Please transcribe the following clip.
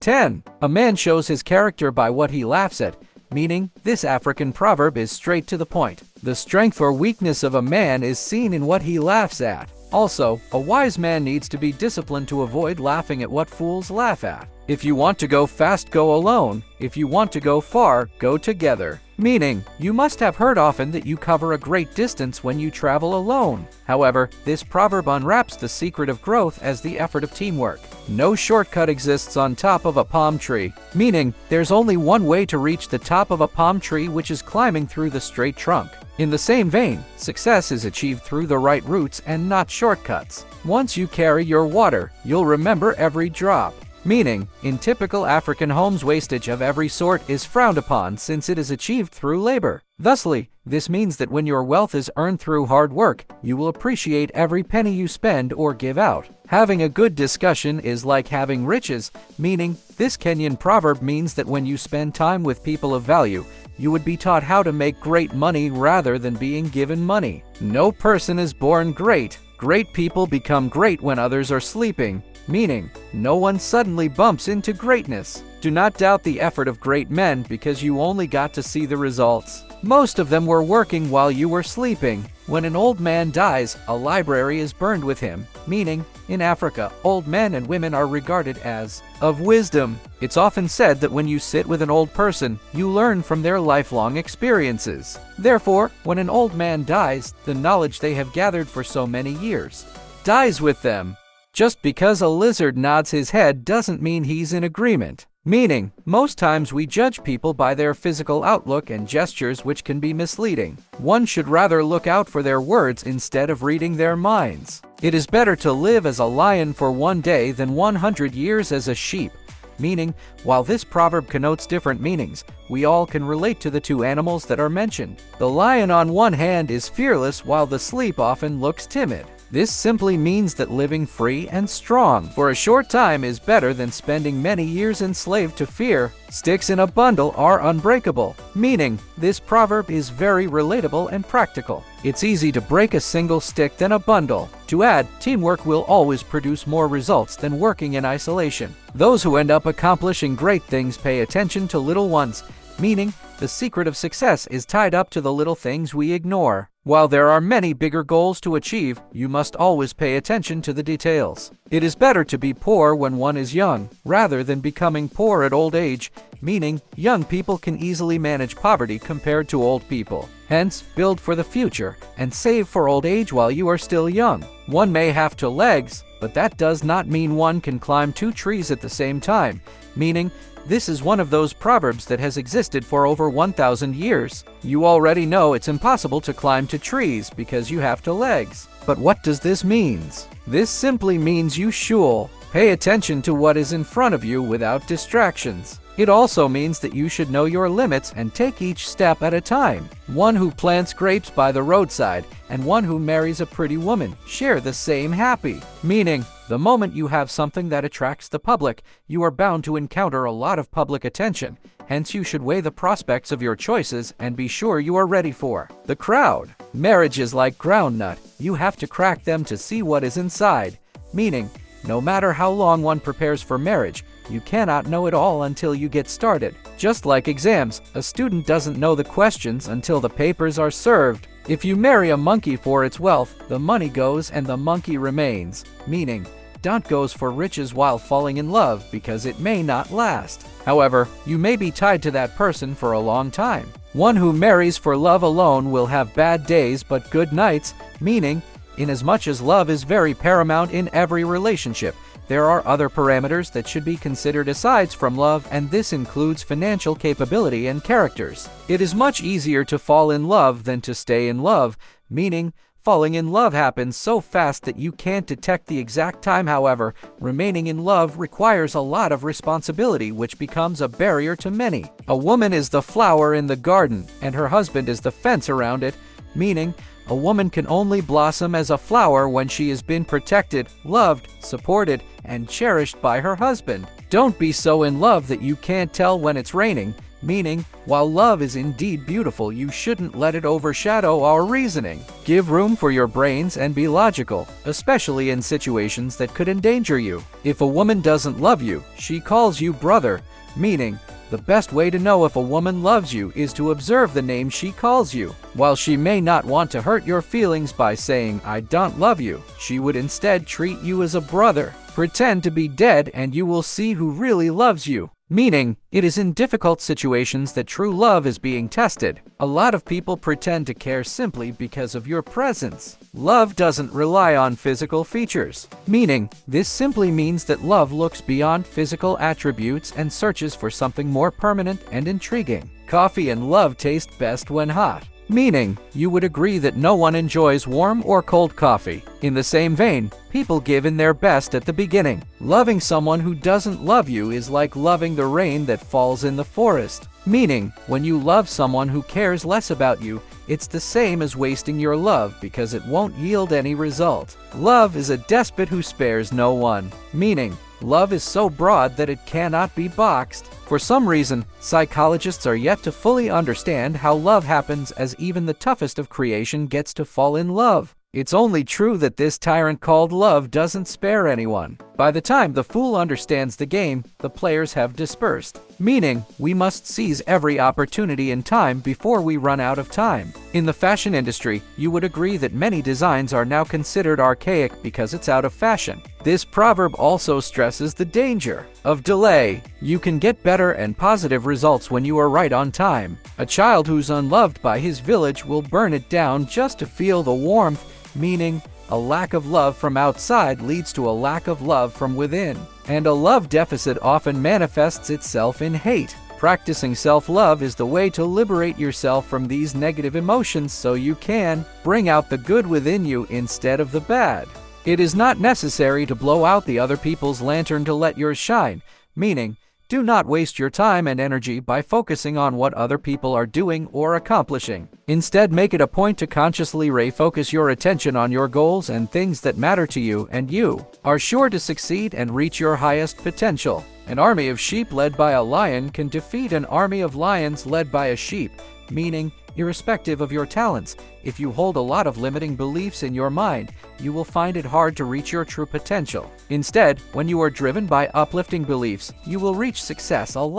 10. A man shows his character by what he laughs at, meaning this African proverb is straight to the point. The strength or weakness of a man is seen in what he laughs at. Also, a wise man needs to be disciplined to avoid laughing at what fools laugh at. If you want to go fast, go alone. If you want to go far, go together. Meaning, you must have heard often that you cover a great distance when you travel alone. However, this proverb unwraps the secret of growth as the effort of teamwork. No shortcut exists on top of a palm tree, meaning there's only one way to reach the top of a palm tree, which is climbing through the straight trunk. In the same vein, success is achieved through the right routes and not shortcuts. Once you carry your water, you'll remember every drop. Meaning, in typical African homes, wastage of every sort is frowned upon since it is achieved through labor. Thusly, this means that when your wealth is earned through hard work, you will appreciate every penny you spend or give out. Having a good discussion is like having riches, meaning this Kenyan proverb means that when you spend time with people of value, you would be taught how to make great money rather than being given money. No person is born great. Great people become great when others are sleeping. Meaning, no one suddenly bumps into greatness. Do not doubt the effort of great men because you only got to see the results. Most of them were working while you were sleeping. When an old man dies, a library is burned with him. Meaning, in Africa, old men and women are regarded as of wisdom. It's often said that when you sit with an old person, you learn from their lifelong experiences. Therefore, when an old man dies, the knowledge they have gathered for so many years dies with them. Just because a lizard nods his head doesn't mean he's in agreement. Meaning, most times we judge people by their physical outlook and gestures, which can be misleading. One should rather look out for their words instead of reading their minds. It is better to live as a lion for 1 day than 100 years as a sheep. Meaning, while this proverb connotes different meanings, we all can relate to the two animals that are mentioned. The lion on one hand is fearless while the sheep often looks timid. This simply means that living free and strong for a short time is better than spending many years enslaved to fear. Sticks in a bundle are unbreakable, meaning this proverb is very relatable and practical. It's easy to break a single stick than a bundle. To add, teamwork will always produce more results than working in isolation. Those who end up accomplishing great things pay attention to little ones, meaning the secret of success is tied up to the little things we ignore. While there are many bigger goals to achieve, you must always pay attention to the details. It is better to be poor when one is young, rather than becoming poor at old age, meaning young people can easily manage poverty compared to old people. Hence, build for the future and save for old age while you are still young. One may have 2 legs, but that does not mean one can climb 2 trees at the same time, meaning this is one of those proverbs that has existed for over 1,000 years. You already know it's impossible to climb 2 trees because you have 2 legs. But what does this mean? This simply means you should pay attention to what is in front of you without distractions. It also means that you should know your limits and take each step at a time. One who plants grapes by the roadside and one who marries a pretty woman share the same happy. Meaning, the moment you have something that attracts the public, you are bound to encounter a lot of public attention. Hence, you should weigh the prospects of your choices and be sure you are ready for the crowd. Marriage is like groundnut. You have to crack them to see what is inside. Meaning, no matter how long one prepares for marriage, you cannot know it all until you get started. Just like exams, a student doesn't know the questions until the papers are served. If you marry a monkey for its wealth, the money goes and the monkey remains. Meaning, don't go for riches while falling in love because it may not last. However, you may be tied to that person for a long time. One who marries for love alone will have bad days but good nights, meaning, inasmuch as love is very paramount in every relationship, there are other parameters that should be considered aside from love, and this includes financial capability and characters. It is much easier to fall in love than to stay in love, meaning falling in love happens so fast that you can't detect the exact time. However, remaining in love requires a lot of responsibility, which becomes a barrier to many. A woman is the flower in the garden, and her husband is the fence around it, meaning a woman can only blossom as a flower when she has been protected, loved, supported, and cherished by her husband. Don't be so in love that you can't tell when it's raining, meaning, while love is indeed beautiful, you shouldn't let it overshadow our reasoning. Give room for your brains and be logical, especially in situations that could endanger you. If a woman doesn't love you, she calls you brother, meaning, the best way to know if a woman loves you is to observe the name she calls you. While she may not want to hurt your feelings by saying, "I don't love you," she would instead treat you as a brother. Pretend to be dead and you will see who really loves you. Meaning, it is in difficult situations that true love is being tested. A lot of people pretend to care simply because of your presence. Love doesn't rely on physical features. Meaning, this simply means that love looks beyond physical attributes and searches for something more permanent and intriguing. Coffee and love taste best when hot. Meaning, you would agree that no one enjoys warm or cold coffee. In the same vein, people give in their best at the beginning. Loving someone who doesn't love you is like loving the rain that falls in the forest. Meaning, when you love someone who cares less about you, it's the same as wasting your love because it won't yield any result. Love is a despot who spares no one. Meaning, love is so broad that it cannot be boxed. For some reason, psychologists are yet to fully understand how love happens, as even the toughest of creation gets to fall in love. It's only true that this tyrant called love doesn't spare anyone. By the time the fool understands the game, the players have dispersed. Meaning, we must seize every opportunity in time before we run out of time. In the fashion industry, you would agree that many designs are now considered archaic because it's out of fashion. This proverb also stresses the danger of delay. You can get better and positive results when you are right on time. A child who's unloved by his village will burn it down just to feel the warmth, meaning, a lack of love from outside leads to a lack of love from within. And a love deficit often manifests itself in hate. Practicing self-love is the way to liberate yourself from these negative emotions so you can bring out the good within you instead of the bad. It is not necessary to blow out the other people's lantern to let yours shine, meaning, do not waste your time and energy by focusing on what other people are doing or accomplishing. Instead, make it a point to consciously refocus your attention on your goals and things that matter to you, and you are sure to succeed and reach your highest potential. An army of sheep led by a lion can defeat an army of lions led by a sheep, meaning, irrespective of your talents, if you hold a lot of limiting beliefs in your mind, you will find it hard to reach your true potential. Instead, when you are driven by uplifting beliefs, you will reach success a lot